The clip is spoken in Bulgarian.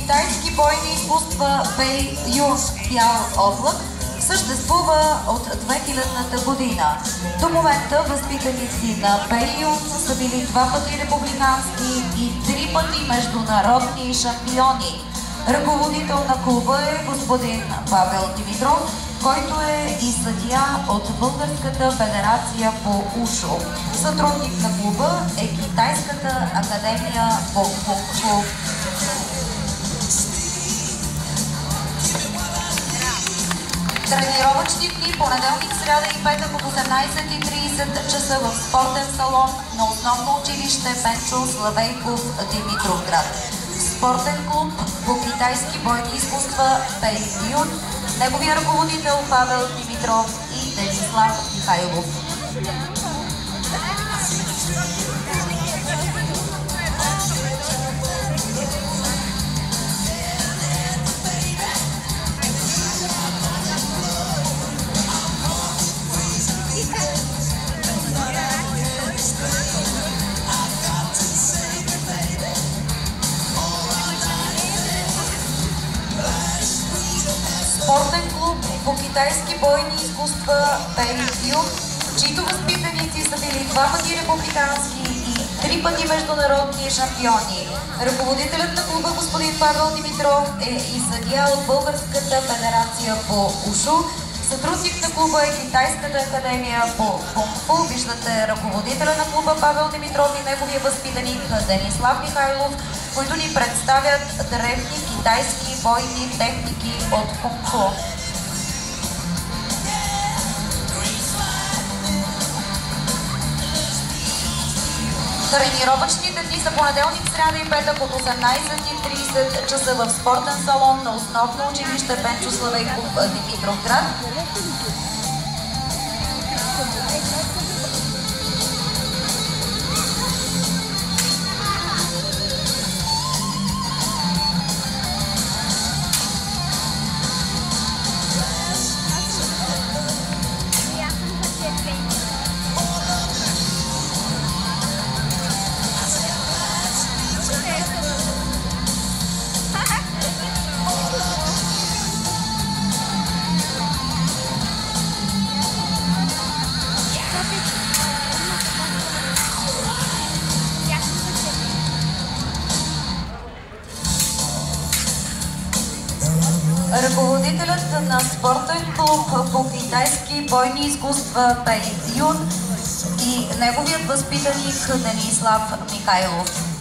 китайски бойни изкуства Бей Юн Бял облак съществува от 2000-та година. До момента възпитаници на Бей Юн са били 2 пъти републикански и 3 пъти международни шампиони. Ръководител на клуба е господин Павел Димитров, който е и съдия от Българската федерация по УШО. Сътрудник на клуба е Китайската академия по кунг-фу. Тренировъчни дни понеделник, сряда и петък от 18:30 часа в спортен салон на основно училище Пенчо Славейков, Димитровград. Спортен клуб по китайски бойни изкуства Бей Юн, неговия ръководител Павел Димитров и Денислав Михайлов. Спортен клуб по китайски бойни изкуства Бей Юн, чието възпитаници са били 2 пъти републикански и 3 пъти международни шампиони. Ръководителят на клуба господин Павел Димитров е и съдия от Българската федерация по УШО. Сътрудник на клуба е Китайската академия по кунг-фу. Виждате ръководителя на клуба Павел Димитров и неговия възпитаник Денислав Михайлов, които ни представят древни китайски бойни техники от кунг-фу. Тренировъчните дни са понеделник, сряда и петък от 18:30 часа в спортен салон на основно училище Пенчо Славейков, Димитровград. Ръководителят на спортен клуб по китайски бойни изкуства Бей Юн и неговият възпитаник Денислав Михайлов.